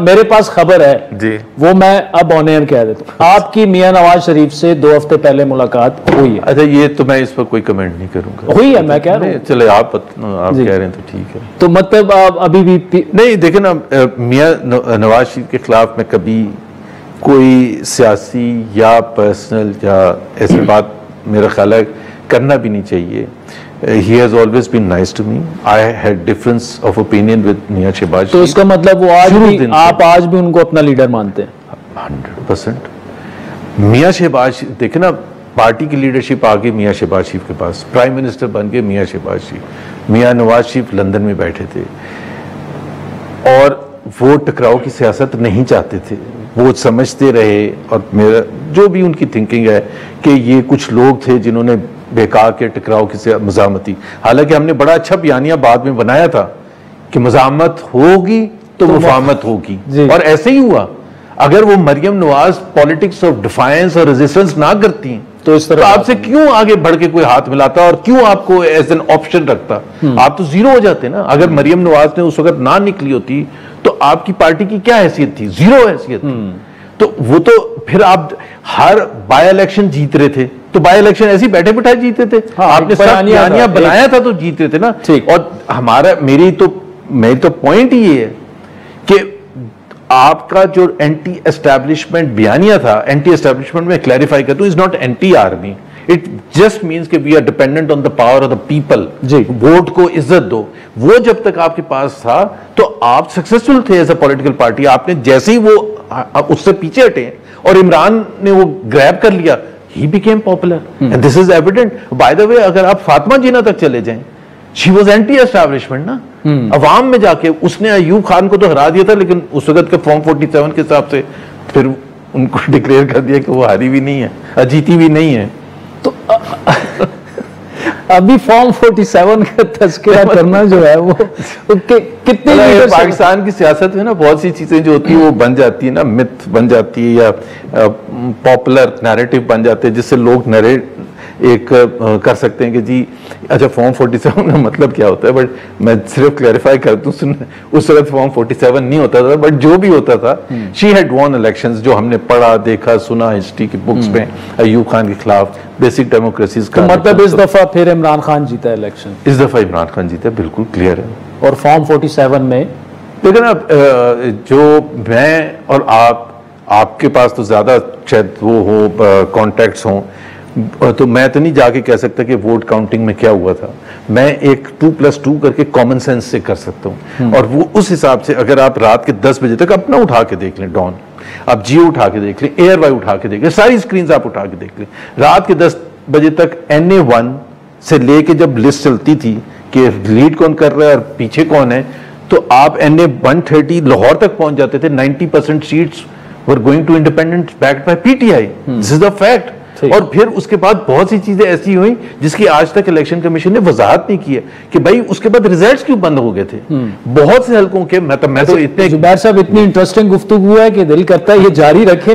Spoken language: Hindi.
मेरे पास खबर है जी, वो मैं अब ऑन एयर कह देता हूँ। आपकी मियां नवाज शरीफ से 2 हफ्ते पहले मुलाकात हुई है। अच्छा, ये तो मैं इस पर कोई कमेंट नहीं करूंगा। हुई है, मैं कह रहा हूँ। चले आप कह रहे हैं तो ठीक है। तो मतलब आप अभी भी नहीं, देखे ना, मियां नवाज शरीफ के खिलाफ मैं कभी कोई सियासी या पर्सनल या ऐसी बात मेरा ख्याल है करना भी नहीं चाहिए। He has always been nice to me. I had difference of opinion with मियां शहबाज। तो इसका मतलब वो आज भी, आप आज भी उनको अपना लीडर मानते हैं? 100%। मियां शहबाज, देखे ना, पार्टी की लीडरशिप आ गई मियां शहबाज शरीफ के पास, प्राइम मिनिस्टर बन गए मियां शहबाज शरीफ। मियां नवाज शरीफ लंदन में बैठे थे और वो टकराव की सियासत नहीं चाहते थे। वो समझते रहे, और मेरा जो भी उनकी थिंकिंग है कि ये कुछ लोग थे जिन्होंने बेकार के टकराव की मज़ामती, हालांकि हमने बड़ा अच्छा बयानिया बाद में बनाया था कि मज़ामत होगी तो मुफाहमत होगी, और ऐसे ही हुआ। अगर वो Maryam Nawaz politics of defiance और रेजिस्टेंस ना करती तो इस तरह आपसे क्यों आगे बढ़ के कोई हाथ मिलाता और क्यों आपको एज एन ऑप्शन रखता? आप तो जीरो हो जाते ना। अगर मरियम नवाज ने उस वक्त ना निकली होती तो आपकी पार्टी की क्या हैसियत थी? जीरो हैसियत थी। तो वो तो फिर आप हर बाय इलेक्शन जीत रहे थे, तो बाय इलेक्शन ऐसे ही बैठे बैठाए जीते थे। हाँ, आपने बयानिया बनाया था तो जीते थे ना। और हमारा मेरी तो पॉइंट ही है कि आपका जो एंटी एस्टैब्लिशमेंट बयानिया था, एंटी एस्टैब्लिशमेंट में क्लैरिफाई करता हूं, is not anti army, it just means कि we are dependent on the power of the people. Vote को इज्जत दो। वो जब तक आपके पास था तो आप सक्सेसफुल थे एज अ पॉलिटिकल पार्टी। आपने जैसे ही वो उससे पीछे हटे और इमरान ने वो ग्रैब कर लिया, he became popular and this is evident. By the way, अगर आप फातिमा जीना तक चले जाएं, she was anti establishment ना। अवाम में जाके उसने अयूब खान को तो हरा दिया था, लेकिन उस वक्त के फॉर्म 47 के हिसाब से फिर उनको डिक्लेयर कर दिया कि वो हारी भी नहीं है, जीती भी नहीं है। तो अभी फॉर्म 47 का तस्करा करना जो है वो कितने पाकिस्तान की सियासत में ना बहुत सी चीजें जो होती है वो बन जाती है ना, मिथ बन जाती है या पॉपुलर नैरेटिव बन जाते हैं, जिससे लोग नरेट एक कर सकते हैं कि जी अच्छा फॉर्म 47 का मतलब क्या होता है। बट मैं सिर्फ क्लैरिफाई कर दूं, उस वक्त फॉर्म 47 नहीं होता था, बट जो भी होता था, शी हैड वॉन इलेक्शंस, जो हमने पढ़ा, देखा, सुना हिस्ट्री की बुक्स में अयूब खान के खिलाफ बेसिक डेमोक्रेसीज का। मतलब इस दफा फिर इमरान खान जीता है इलेक्शन? इस दफा इमरान खान जीता, बिल्कुल क्लियर है। और फॉर्म 47 में देखो ना, जो मैं और आपके पास तो ज्यादा शायद वो हो कॉन्टेक्ट्स हों, तो मैं तो नहीं जाके कह सकता कि वोट काउंटिंग में क्या हुआ था। मैं एक 2+2 करके कॉमन सेंस से कर सकता हूँ, और वो उस हिसाब से अगर आप रात के 10 बजे तक अपना उठा के देख लें, डॉन, आप जियो उठा के देख लें, एयरवाई उठा के देख लें, सारी स्क्रीन आप उठा के देख लें, रात के 10 बजे तक NA1 से लेके जब लिस्ट चलती थी कि लीड कौन कर रहा है और पीछे कौन है, तो आप NA130 लाहौर तक पहुंच जाते थे। 90% seats were going to independent backed by PTI। This is the fact. और फिर उसके बाद बहुत सी चीजें ऐसी हुई जिसकी आज तक इलेक्शन कमीशन ने वजाहत नहीं की है कि भाई उसके बाद रिजल्ट्स क्यों बंद हो गए थे बहुत से हलकों के। मैं तो इतने, जुबैर साहब, इतनी इंटरेस्टिंग गुफ्तगू है कि दिल करता है ये जारी रखें।